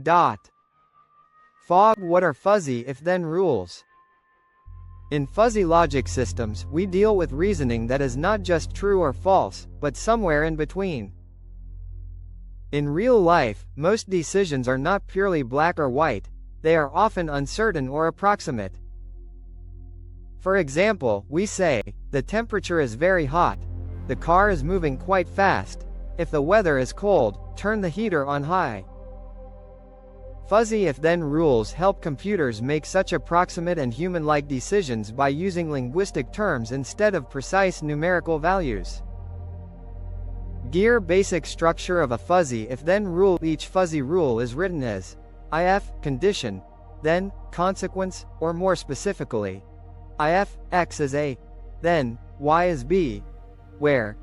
Dot. Fog. What are fuzzy if-then rules? In fuzzy logic systems, we deal with reasoning that is not just true or false, but somewhere in between. In real life, most decisions are not purely black or white, they are often uncertain or approximate. For example, we say, the temperature is very hot, the car is moving quite fast, if the weather is cold, turn the heater on high. Fuzzy if-then rules help computers make such approximate and human-like decisions by using linguistic terms instead of precise numerical values. Gear basic structure of a fuzzy if-then rule. Each fuzzy rule is written as if, condition, then, consequence, or more specifically, if, x is A, then, y is B, where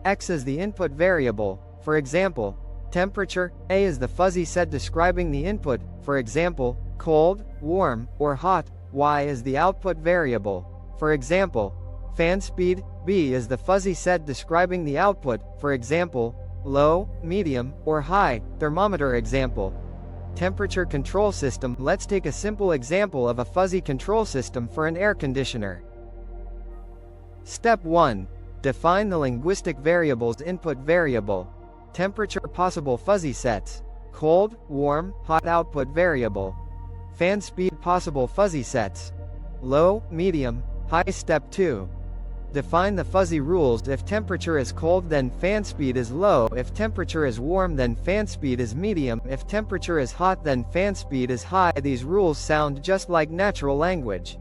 x is the input variable, for example, temperature, A is the fuzzy set describing the input, for example, cold, warm, or hot, y is the output variable, for example, fan speed, B is the fuzzy set describing the output, for example, low, medium, or high, thermometer example. Temperature control system. Let's take a simple example of a fuzzy control system for an air conditioner. Step 1. Define the linguistic variables. Input variable, temperature. Possible fuzzy sets, cold, warm, hot. Output variable, fan speed. Possible fuzzy sets, low, medium, high. Step 2. Define the fuzzy rules. If temperature is cold, then fan speed is low. If temperature is warm, then fan speed is medium. If temperature is hot, then fan speed is high. These rules sound just like natural language.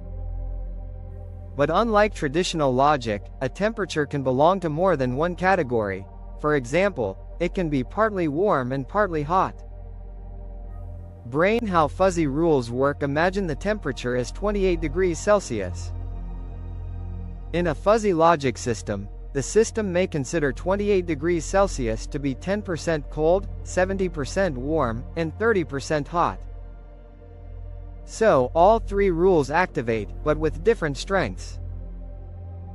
But unlike traditional logic, a temperature can belong to more than one category. For example, it can be partly warm and partly hot. Brain. How fuzzy rules work. Imagine the temperature is 28 degrees Celsius. In a fuzzy logic system, the system may consider 28 degrees Celsius to be 10% cold, 70% warm, and 30% hot. So, all three rules activate, but with different strengths.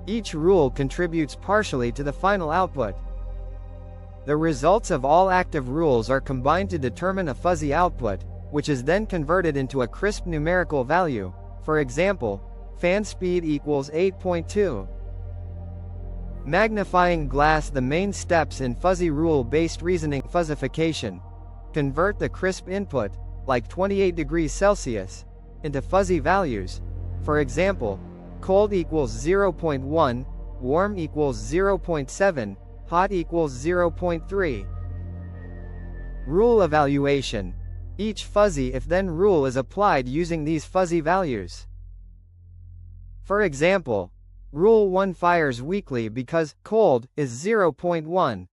Each rule contributes partially to the final output. The results of all active rules are combined to determine a fuzzy output, which is then converted into a crisp numerical value. For example, fan speed equals 8.2. Magnifying glass. The main steps in fuzzy rule-based reasoning. Fuzzification. Convert the crisp input, like 28 degrees Celsius, into fuzzy values. For example, cold equals 0.1, warm equals 0.7, hot equals 0.3. Rule evaluation. Each fuzzy if-then rule is applied using these fuzzy values. For example, Rule 1 fires weakly because cold is 0.1.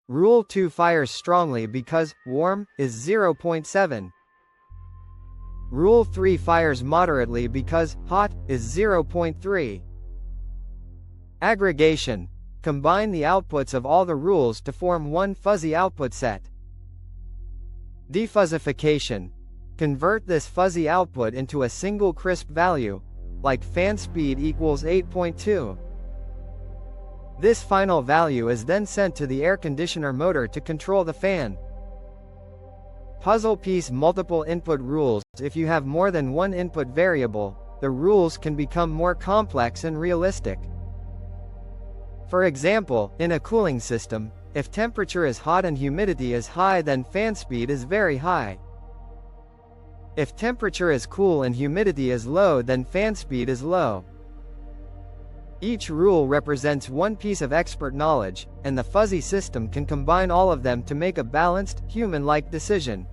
Rule 2 fires strongly because warm is 0.7. Rule 3 fires moderately because hot is 0.3. Aggregation. Combine the outputs of all the rules to form one fuzzy output set. Defuzzification. Convert this fuzzy output into a single crisp value, like fan speed equals 8.2. This final value is then sent to the air conditioner motor to control the fan. Puzzle piece. Multiple input rules. If you have more than one input variable, the rules can become more complex and realistic. For example, in a cooling system, if temperature is hot and humidity is high, then fan speed is very high. If temperature is cool and humidity is low, then fan speed is low. Each rule represents one piece of expert knowledge, and the fuzzy system can combine all of them to make a balanced, human-like decision.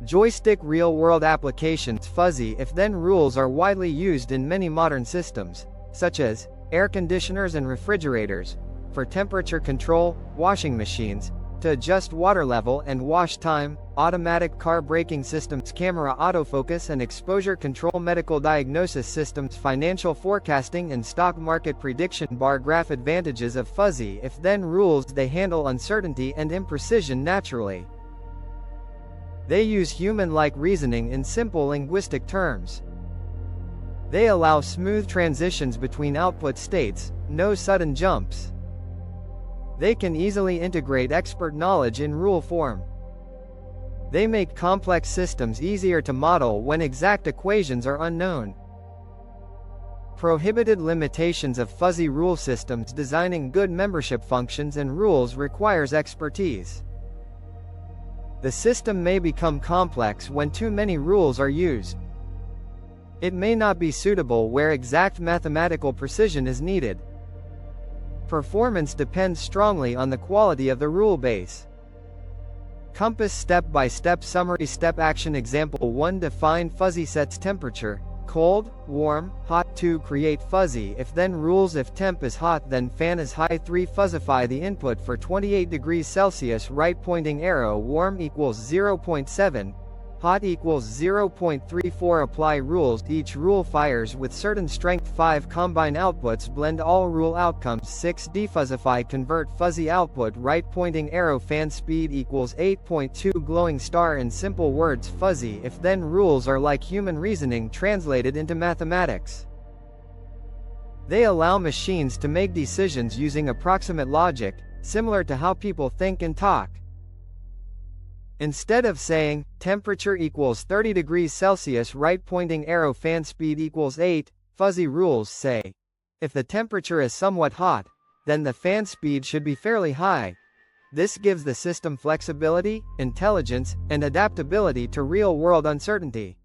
Joystick. Real-world applications. Fuzzy if-then rules are widely used in many modern systems, such as air conditioners and refrigerators, for temperature control, washing machines, to adjust water level and wash time, automatic car braking systems, camera autofocus and exposure control, medical diagnosis systems, financial forecasting and stock market prediction. Bar graph. Advantages of fuzzy if-then rules. They handle uncertainty and imprecision naturally. They use human-like reasoning in simple linguistic terms. They allow smooth transitions between output states, no sudden jumps. They can easily integrate expert knowledge in rule form. They make complex systems easier to model when exact equations are unknown. Prohibited limitations of fuzzy rule systems. Designing good membership functions and rules requires expertise. The system may become complex when too many rules are used. It may not be suitable where exact mathematical precision is needed. Performance depends strongly on the quality of the rule base. Compass step-by-step summary. Step action. Example 1. Define fuzzy sets: temperature, cold, warm, hot. 2. Create fuzzy if-then rules: if temp is hot then fan is high. 3. Fuzzify the input for 28 degrees Celsius. Right pointing arrow. Warm equals 0.7, hot equals 0.34. Apply rules. Each rule fires with certain strength. 5. Combine outputs. Blend all rule outcomes. 6. Defuzzify. Convert fuzzy output. Right pointing arrow. Fan speed equals 8.2. Glowing star. In simple words, fuzzy if-then rules are like human reasoning translated into mathematics. They allow machines to make decisions using approximate logic, similar to how people think and talk. Instead of saying, temperature equals 30 degrees Celsius, right pointing arrow, fan speed equals 8, fuzzy rules say, if the temperature is somewhat hot, then the fan speed should be fairly high. This gives the system flexibility, intelligence, and adaptability to real-world uncertainty.